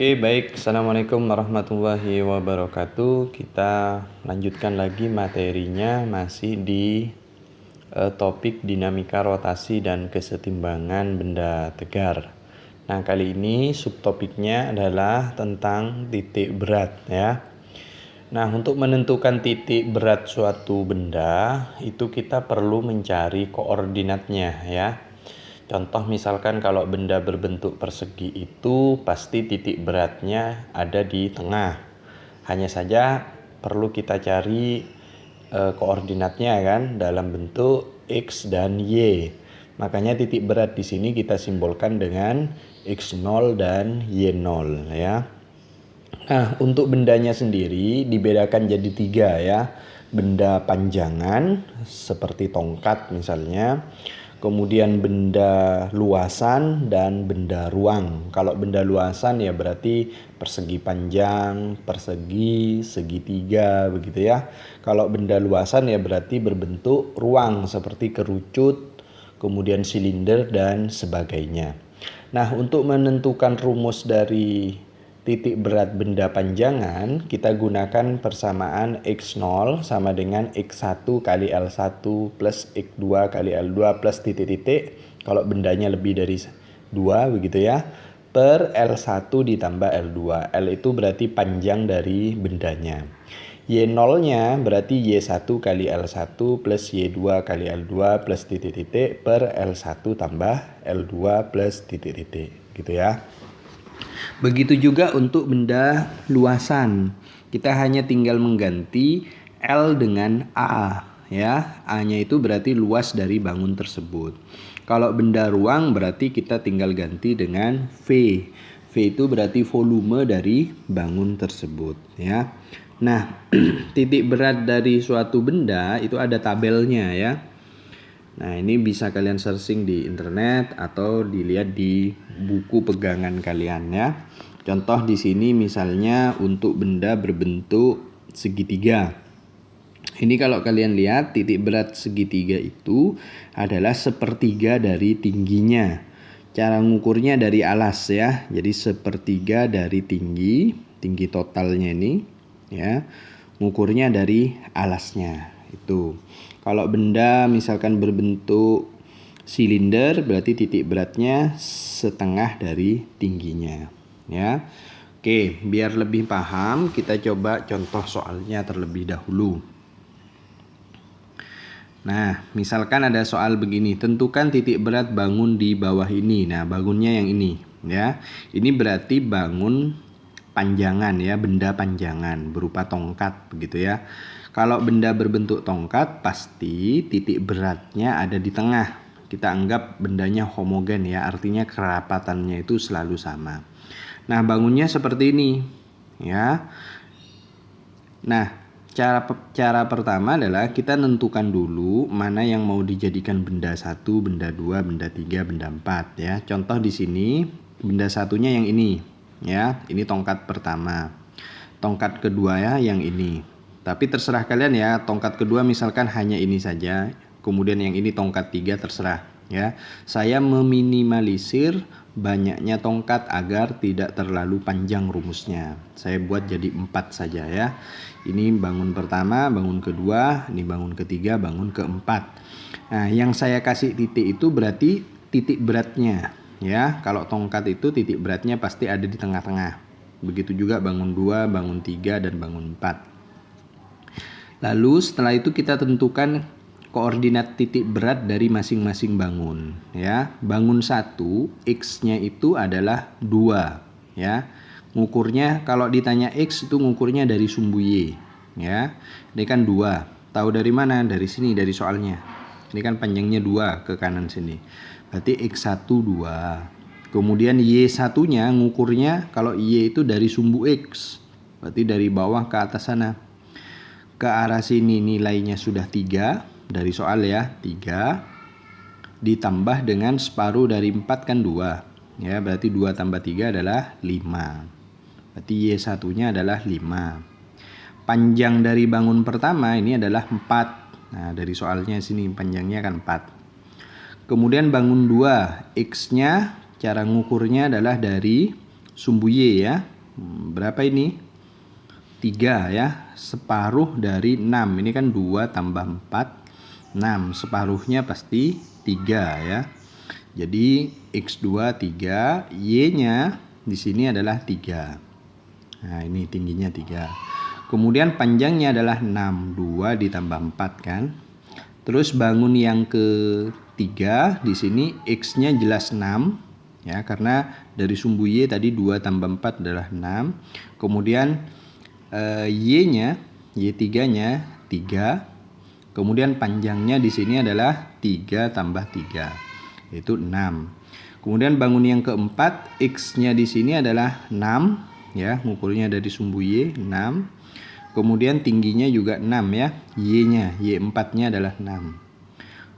Oke, baik. Assalamualaikum warahmatullahi wabarakatuh. Kita lanjutkan lagi materinya masih di topik dinamika rotasi dan kesetimbangan benda tegar. Nah, kali ini subtopiknya adalah tentang titik berat ya. Nah, untuk menentukan titik berat suatu benda, itu kita perlu mencari koordinatnya ya. Contoh misalkan kalau benda berbentuk persegi itu pasti titik beratnya ada di tengah. Hanya saja perlu kita cari koordinatnya kan dalam bentuk X dan Y. Makanya titik berat di sini kita simbolkan dengan X0 dan Y0 ya. Nah, untuk bendanya sendiri dibedakan jadi 3 ya. Benda panjangan seperti tongkat misalnya. Kemudian benda luasan dan benda ruang. Kalau benda luasan ya berarti persegi panjang, persegi, segitiga begitu ya. Kalau benda luasan ya berarti berbentuk ruang seperti kerucut, kemudian silinder dan sebagainya. Nah, untuk menentukan rumus dari titik berat benda panjangan, kita gunakan persamaan X0 sama dengan X1 kali L1 plus X2 kali L2 plus titik-titik, kalau bendanya lebih dari 2 begitu ya, per L1 ditambah L2. L itu berarti panjang dari bendanya. Y0-nya berarti Y1 kali L1 plus Y2 kali L2 plus titik-titik per L1 tambah L2 plus titik-titik gitu ya. Begitu juga untuk benda luasan. Kita hanya tinggal mengganti L dengan A ya. A-nya itu berarti luas dari bangun tersebut. Kalau benda ruang berarti kita tinggal ganti dengan V. V itu berarti volume dari bangun tersebut ya. Nah, titik berat dari suatu benda itu ada tabelnya ya. Nah, ini bisa kalian searching di internet atau dilihat di buku pegangan kalian ya. Contoh di sini misalnya untuk benda berbentuk segitiga. Ini kalau kalian lihat titik berat segitiga itu adalah sepertiga dari tingginya. Cara ngukurnya dari alas ya. Jadi sepertiga dari tinggi totalnya ini ya. Ngukurnya dari alasnya itu. Kalau benda misalkan berbentuk silinder berarti titik beratnya setengah dari tingginya ya. Oke, biar lebih paham kita coba contoh soalnya terlebih dahulu. Nah, misalkan ada soal begini, tentukan titik berat bangun di bawah ini. Nah, bangunnya yang ini ya. Ini berarti bangun panjangan ya, benda panjangan berupa tongkat begitu ya. Kalau benda berbentuk tongkat pasti titik beratnya ada di tengah. Kita anggap bendanya homogen ya, artinya kerapatannya itu selalu sama. Nah, bangunnya seperti ini ya. Nah, cara pertama adalah kita tentukan dulu mana yang mau dijadikan benda 1, benda 2, benda 3, benda 4 ya. Contoh di sini benda satunya yang ini ya. Ini tongkat pertama. Tongkat kedua ya yang ini. Tapi terserah kalian ya, tongkat kedua misalkan hanya ini saja, kemudian yang ini tongkat 3 terserah ya. Saya meminimalisir banyaknya tongkat agar tidak terlalu panjang rumusnya. Saya buat jadi 4 saja ya. Ini bangun pertama, bangun kedua, ini bangun ketiga, bangun keempat. Nah, yang saya kasih titik itu berarti titik beratnya ya. Kalau tongkat itu titik beratnya pasti ada di tengah-tengah. Begitu juga bangun 2, bangun 3, dan bangun 4. Lalu setelah itu kita tentukan koordinat titik berat dari masing-masing bangun ya. Bangun 1 X-nya itu adalah 2 ya. Ngukurnya kalau ditanya X itu ngukurnya dari sumbu Y ya. Ini kan 2. Tahu dari mana? Dari sini, dari soalnya. Ini kan panjangnya 2 ke kanan sini. Berarti X1 2. Kemudian Y1-nya ngukurnya kalau Y itu dari sumbu X. Berarti dari bawah ke atas sana. Ke arah sini nilainya sudah 3 dari soal ya, 3 ditambah dengan separuh dari 4 kan 2 ya, berarti 2 tambah 3 adalah 5. Berarti Y1 nya adalah 5. Panjang dari bangun pertama ini adalah 4. Nah, dari soalnya sini panjangnya kan 4. Kemudian bangun 2 X nya cara ngukurnya adalah dari sumbu Y ya. Berapa ini? 3 ya. Separuh dari 6. Ini kan 2 tambah 4, 6. Separuhnya pasti 3 ya. Jadi X2 3, Y-nya di sini adalah 3. Nah, ini tingginya 3. Kemudian panjangnya adalah 6, 2 ditambah 4 kan. Terus bangun yang ketiga, di sini X-nya jelas 6 ya, karena dari sumbu Y tadi 2 tambah 4 adalah 6. Kemudian Y-nya, Y3-nya 3. Kemudian panjangnya di sini adalah 3 tambah 3, yaitu 6. Kemudian bangun yang keempat, X-nya di sini adalah 6 ya, ngukurnya dari sumbu Y 6. Kemudian tingginya juga 6 ya, Y-nya, Y4-nya adalah 6.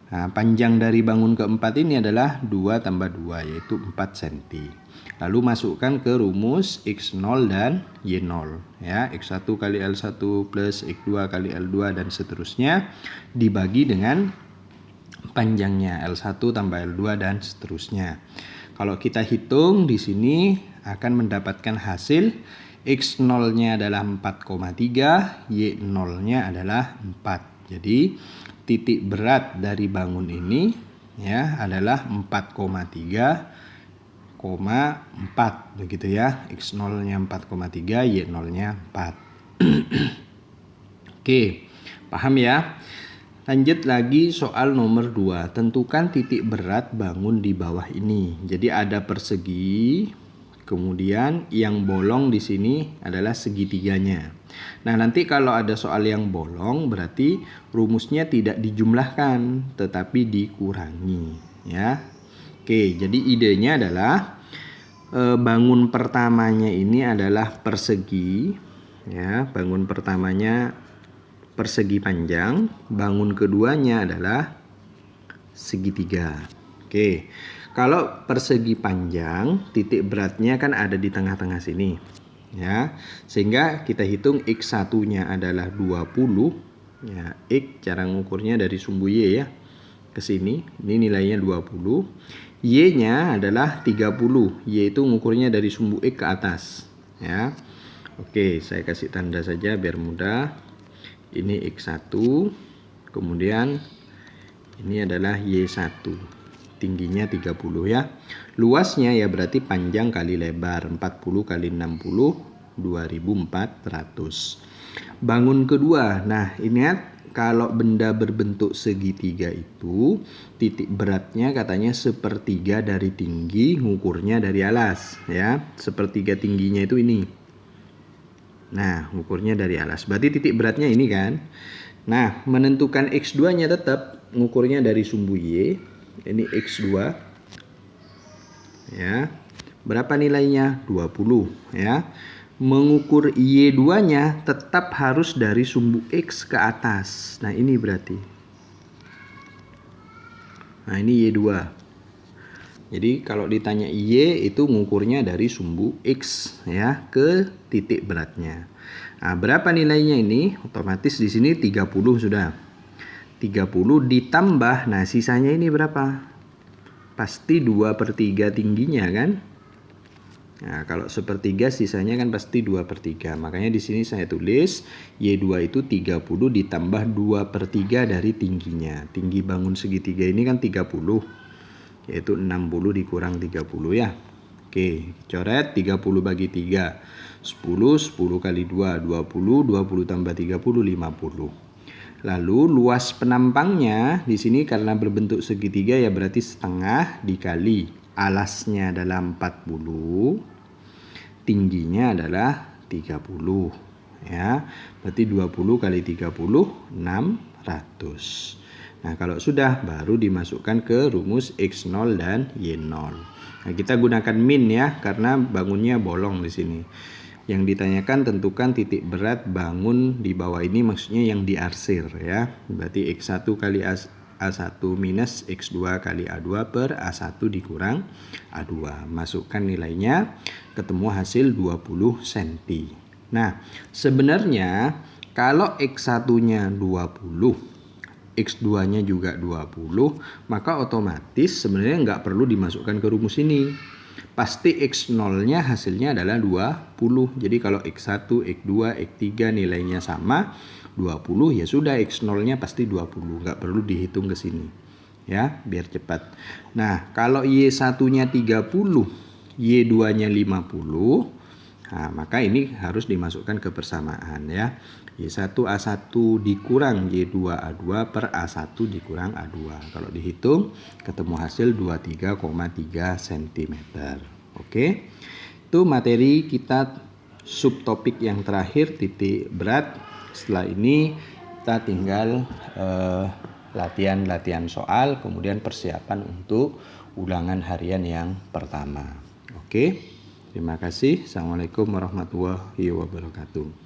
Nah, panjang dari bangun keempat ini adalah 2 tambah 2, yaitu 4 cm. Lalu masukkan ke rumus X0 dan Y0 ya, X1 kali L1 plus X2 kali L2 dan seterusnya, dibagi dengan panjangnya L1 tambah L2 dan seterusnya. Kalau kita hitung di sini akan mendapatkan hasil X0-nya adalah 4,3, Y0-nya adalah 4. Jadi titik berat dari bangun ini ya adalah 4,3,4 begitu ya. X0-nya 4,3, Y0-nya 4. Oke, paham ya? Lanjut lagi soal nomor 2. Tentukan titik berat bangun di bawah ini. Jadi ada persegi, kemudian yang bolong di sini adalah segitiganya. Nah, nanti kalau ada soal yang bolong berarti rumusnya tidak dijumlahkan tetapi dikurangi ya. Oke, jadi idenya adalah bangun pertamanya ini adalah persegi ya, bangun pertamanya persegi panjang, bangun keduanya adalah segitiga. Oke. Kalau persegi panjang, titik beratnya kan ada di tengah-tengah sini ya. Sehingga kita hitung X1-nya adalah 20 ya. X cara ngukurnya dari sumbu Y ya ke sini. Ini nilainya 20. Y-nya adalah 30. Y itu ngukurnya dari sumbu X ke atas ya. Oke, saya kasih tanda saja biar mudah. Ini X1, kemudian ini adalah Y1, tingginya 30 ya. Luasnya ya berarti panjang kali lebar, 40 kali 60, 2400. Bangun kedua, nah ingat kalau benda berbentuk segitiga itu titik beratnya katanya sepertiga dari tinggi, ngukurnya dari alas ya. Sepertiga tingginya itu ini. Nah, ukurnya dari alas. Berarti titik beratnya ini kan. Nah, menentukan X2-nya tetap ngukurnya dari sumbu Y. Ini X2. Ya. Berapa nilainya? 20 ya. Mengukur Y2-nya tetap harus dari sumbu X ke atas. Nah, ini berarti. Nah, ini Y2. Jadi kalau ditanya Y itu ngukurnya dari sumbu X ya ke titik beratnya. Nah, berapa nilainya ini? Otomatis di sini 30 sudah. 30 ditambah, nah sisanya ini berapa? Pasti 2/3 tingginya kan? Nah, kalau sepertiga sisanya kan pasti 2/3. Makanya di sini saya tulis Y2 itu 30 ditambah 2/3 dari tingginya. Tinggi bangun segitiga ini kan 30. Yaitu 60 dikurang 30 ya. Oke, coret 30 bagi 3. 10, 10 kali 2, 20, 20 tambah 30, 50. Lalu luas penampangnya di sini karena berbentuk segitiga ya berarti setengah dikali alasnya adalah 40, tingginya adalah 30 ya. Berarti 20 kali 30, 600. Nah, kalau sudah baru dimasukkan ke rumus X0 dan Y0. Nah, kita gunakan min ya karena bangunnya bolong di sini. Yang ditanyakan tentukan titik berat bangun di bawah ini, maksudnya yang diarsir ya. Berarti X1 kali A1 minus X2 kali A2 per A1 dikurang A2. Masukkan nilainya, ketemu hasil 20 cm. Nah, sebenarnya kalau X1-nya 20, X2-nya juga 20, maka otomatis sebenarnya nggak perlu dimasukkan ke rumus ini. pasti X0-nya hasilnya adalah 20. Jadi kalau X1, X2, X3 nilainya sama 20, ya sudah X0-nya pasti 20. Nggak perlu dihitung ke sini. Ya, biar cepat. Nah, kalau Y1-nya 30, Y2-nya 50, nah, maka ini harus dimasukkan ke persamaan ya. Y1A1 dikurang Y2A2 per A1 dikurang A2. Kalau dihitung ketemu hasil 23,3 cm. Oke. Itu materi kita subtopik yang terakhir, titik berat. Setelah ini kita tinggal latihan-latihan soal, kemudian persiapan untuk ulangan harian yang pertama. Oke. Terima kasih. Assalamualaikum warahmatullahi wabarakatuh.